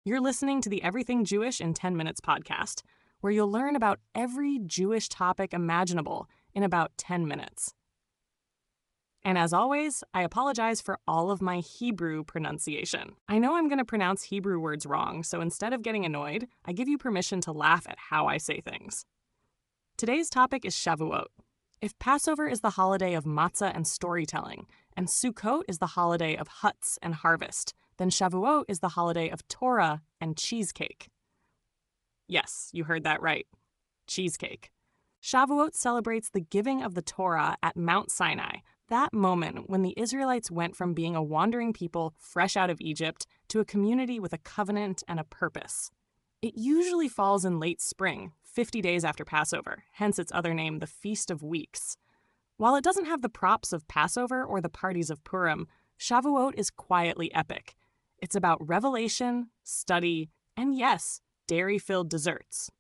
You're listening to the Everything Jewish in 10 Minutes podcast, where you'll learn about every Jewish topic imaginable in about 10 minutes. And as always, I apologize for all of my Hebrew pronunciation. I know I'm going to pronounce Hebrew words wrong, so instead of getting annoyed, I give you permission to laugh at how I say things. Today's topic is Shavuot. If Passover is the holiday of matzah and storytelling, and Sukkot is the holiday of huts and harvest, then Shavuot is the holiday of Torah and cheesecake. Yes, you heard that right. Cheesecake. Shavuot celebrates the giving of the Torah at Mount Sinai, that moment when the Israelites went from being a wandering people fresh out of Egypt to a community with a covenant and a purpose. It usually falls in late spring, 50 days after Passover, hence its other name, the Feast of Weeks. While it doesn't have the props of Passover or the parties of Purim, Shavuot is quietly epic. It's about revelation, study, and yes, dairy-filled desserts.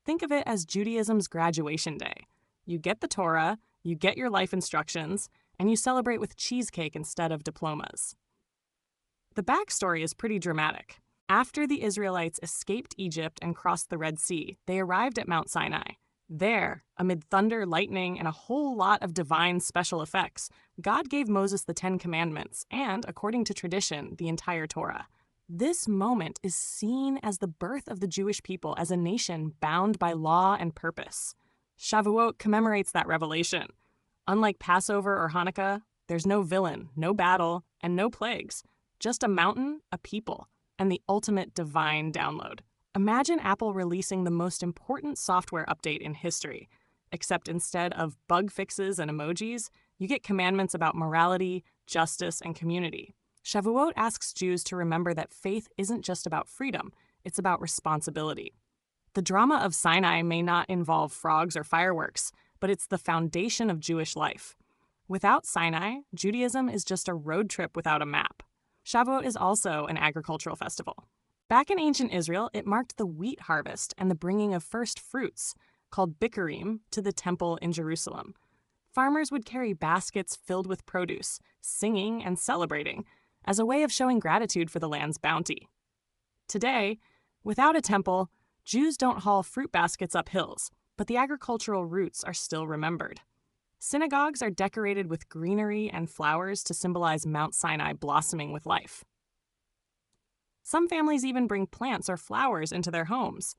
Think of it as Judaism's graduation day. You get the Torah, you get your life instructions, and you celebrate with cheesecake instead of diplomas. The backstory is pretty dramatic. After the Israelites escaped Egypt and crossed the Red Sea, they arrived at Mount Sinai. There, amid thunder, lightning, and a whole lot of divine special effects, God gave Moses the 10 Commandments and, according to tradition, the entire Torah. This moment is seen as the birth of the Jewish people as a nation bound by law and purpose. Shavuot commemorates that revelation. Unlike Passover or Hanukkah, there's no villain, no battle, and no plagues. Just a mountain, a people, and the ultimate divine download. Imagine Apple releasing the most important software update in history, except instead of bug fixes and emojis, you get commandments about morality, justice, and community. Shavuot asks Jews to remember that faith isn't just about freedom, it's about responsibility. The drama of Sinai may not involve frogs or fireworks, but it's the foundation of Jewish life. Without Sinai, Judaism is just a road trip without a map. Shavuot is also an agricultural festival. Back in ancient Israel, it marked the wheat harvest and the bringing of first fruits, called bikurim, to the temple in Jerusalem. Farmers would carry baskets filled with produce, singing and celebrating, as a way of showing gratitude for the land's bounty. Today, without a temple, Jews don't haul fruit baskets up hills, but the agricultural roots are still remembered. Synagogues are decorated with greenery and flowers to symbolize Mount Sinai blossoming with life. Some families even bring plants or flowers into their homes.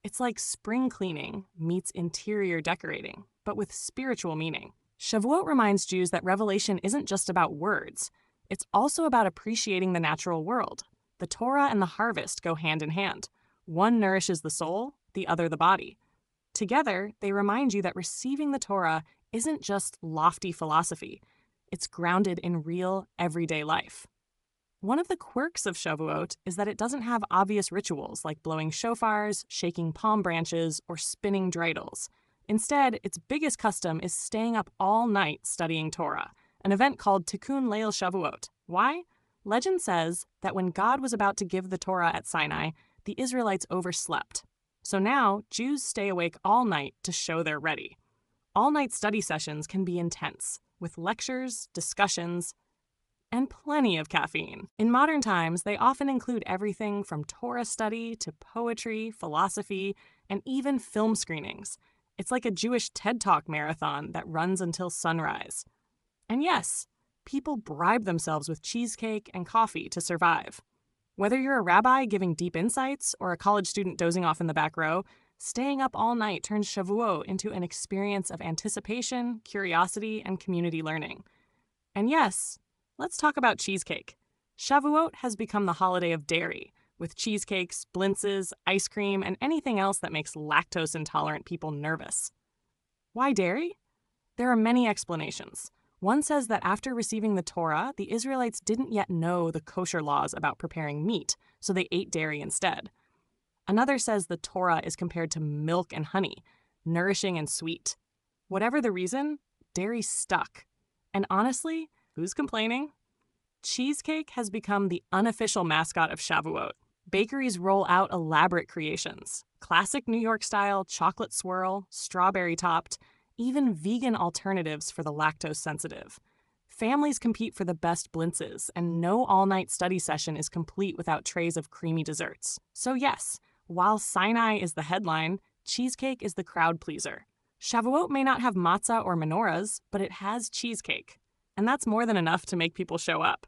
It's like spring cleaning meets interior decorating, but with spiritual meaning. Shavuot reminds Jews that revelation isn't just about words. It's also about appreciating the natural world. The Torah and the harvest go hand in hand. One nourishes the soul, the other the body. Together, they remind you that receiving the Torah isn't just lofty philosophy. It's grounded in real, everyday life. One of the quirks of Shavuot is that it doesn't have obvious rituals like blowing shofars, shaking palm branches, or spinning dreidels. Instead, its biggest custom is staying up all night studying Torah, an event called Tikkun Leil Shavuot. Why? Legend says that when God was about to give the Torah at Sinai, the Israelites overslept. So now, Jews stay awake all night to show they're ready. All-night study sessions can be intense, with lectures, discussions, and plenty of caffeine. In modern times, they often include everything from Torah study to poetry, philosophy, and even film screenings. It's like a Jewish TED Talk marathon that runs until sunrise. And yes, people bribe themselves with cheesecake and coffee to survive. Whether you're a rabbi giving deep insights or a college student dozing off in the back row, staying up all night turns Shavuot into an experience of anticipation, curiosity, and community learning. And yes, let's talk about cheesecake. Shavuot has become the holiday of dairy, with cheesecakes, blintzes, ice cream, and anything else that makes lactose-intolerant people nervous. Why dairy? There are many explanations. One says that after receiving the Torah, the Israelites didn't yet know the kosher laws about preparing meat, so they ate dairy instead. Another says the Torah is compared to milk and honey, nourishing and sweet. Whatever the reason, dairy stuck. And honestly, who's complaining? Cheesecake has become the unofficial mascot of Shavuot. Bakeries roll out elaborate creations. Classic New York style chocolate swirl, strawberry topped, even vegan alternatives for the lactose sensitive. Families compete for the best blintzes, and no all-night study session is complete without trays of creamy desserts. So yes, while Sinai is the headline, cheesecake is the crowd pleaser. Shavuot may not have matzah or menorahs, but it has cheesecake. And that's more than enough to make people show up.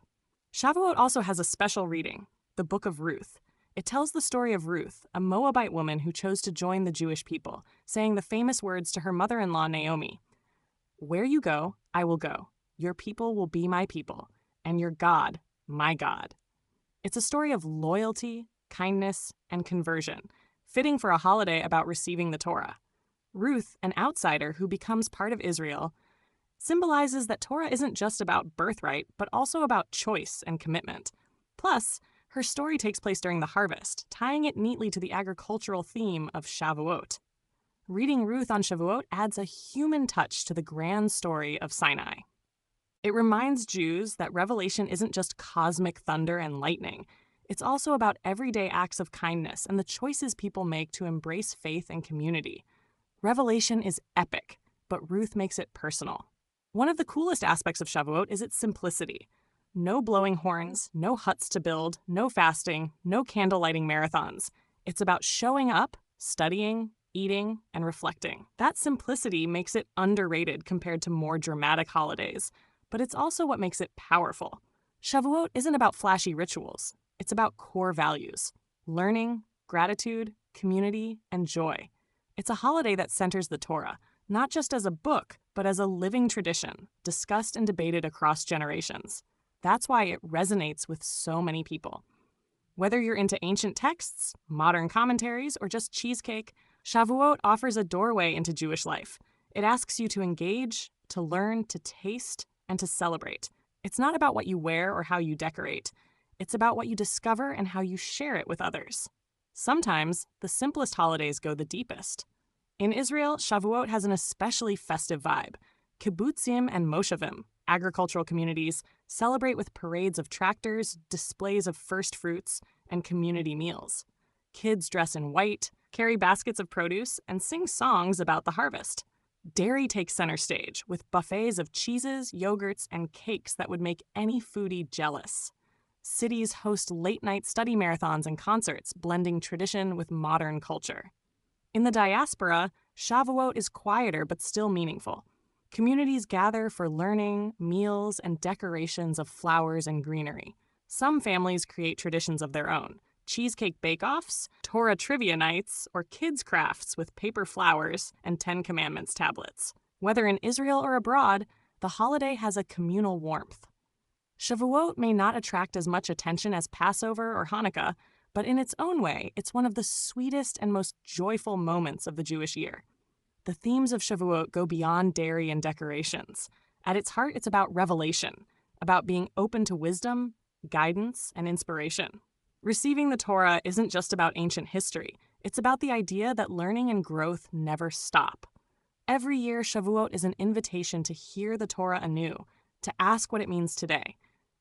Shavuot also has a special reading, the Book of Ruth. It tells the story of Ruth, a Moabite woman who chose to join the Jewish people, saying the famous words to her mother-in-law Naomi, "Where you go, I will go. Your people will be my people, and your God, my God." It's a story of loyalty, kindness, and conversion, fitting for a holiday about receiving the Torah. Ruth, an outsider who becomes part of Israel, symbolizes that Torah isn't just about birthright, but also about choice and commitment. Plus, her story takes place during the harvest, tying it neatly to the agricultural theme of Shavuot. Reading Ruth on Shavuot adds a human touch to the grand story of Sinai. It reminds Jews that Revelation isn't just cosmic thunder and lightning. It's also about everyday acts of kindness and the choices people make to embrace faith and community. Revelation is epic, but Ruth makes it personal. One of the coolest aspects of Shavuot is its simplicity. No blowing horns, no huts to build, no fasting, no candle lighting marathons. It's about showing up, studying, eating, and reflecting. That simplicity makes it underrated compared to more dramatic holidays, but it's also what makes it powerful. Shavuot isn't about flashy rituals. It's about core values: learning, gratitude, community, and joy. It's a holiday that centers the Torah, not just as a book, but as a living tradition, discussed and debated across generations. That's why it resonates with so many people. Whether you're into ancient texts, modern commentaries, or just cheesecake, Shavuot offers a doorway into Jewish life. It asks you to engage, to learn, to taste, and to celebrate. It's not about what you wear or how you decorate. It's about what you discover and how you share it with others. Sometimes, the simplest holidays go the deepest. In Israel, Shavuot has an especially festive vibe. Kibbutzim and moshavim, agricultural communities, celebrate with parades of tractors, displays of first fruits, and community meals. Kids dress in white, carry baskets of produce, and sing songs about the harvest. Dairy takes center stage, with buffets of cheeses, yogurts, and cakes that would make any foodie jealous. Cities host late-night study marathons and concerts, blending tradition with modern culture. In the diaspora, Shavuot is quieter but still meaningful. Communities gather for learning, meals, and decorations of flowers and greenery. Some families create traditions of their own: cheesecake bake-offs, Torah trivia nights, or kids' crafts with paper flowers and Ten Commandments tablets. Whether in Israel or abroad, the holiday has a communal warmth. Shavuot may not attract as much attention as Passover or Hanukkah, but in its own way, it's one of the sweetest and most joyful moments of the Jewish year. The themes of Shavuot go beyond dairy and decorations. At its heart, it's about revelation, about being open to wisdom, guidance, and inspiration. Receiving the Torah isn't just about ancient history. It's about the idea that learning and growth never stop. Every year, Shavuot is an invitation to hear the Torah anew, to ask what it means today.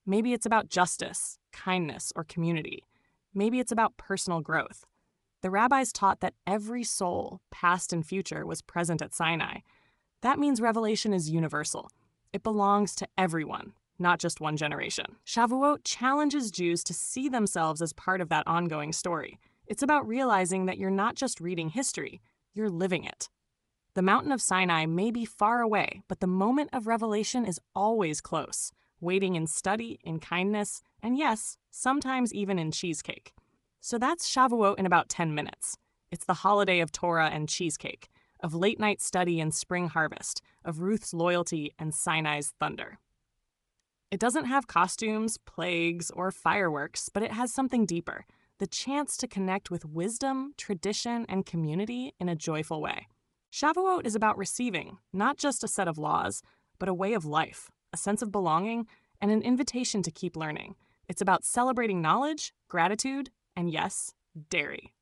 Maybe it's about justice, kindness, or community. Maybe it's about personal growth. The rabbis taught that every soul, past and future, was present at Sinai. That means revelation is universal. It belongs to everyone, not just one generation. Shavuot challenges Jews to see themselves as part of that ongoing story. It's about realizing that you're not just reading history, you're living it. The mountain of Sinai may be far away, but the moment of revelation is always close, waiting in study, in kindness, and yes, sometimes even in cheesecake. So that's Shavuot in about 10 minutes. It's the holiday of Torah and cheesecake, of late-night study and spring harvest, of Ruth's loyalty and Sinai's thunder. It doesn't have costumes, plagues, or fireworks, but it has something deeper: the chance to connect with wisdom, tradition, and community in a joyful way. Shavuot is about receiving, not just a set of laws, but a way of life, a sense of belonging, and an invitation to keep learning. It's about celebrating knowledge, gratitude, and yes, dairy.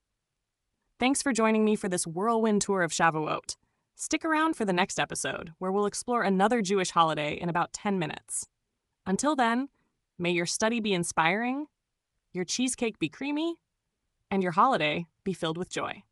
Thanks for joining me for this whirlwind tour of Shavuot. Stick around for the next episode, where we'll explore another Jewish holiday in about 10 minutes. Until then, may your study be inspiring, your cheesecake be creamy, and your holiday be filled with joy.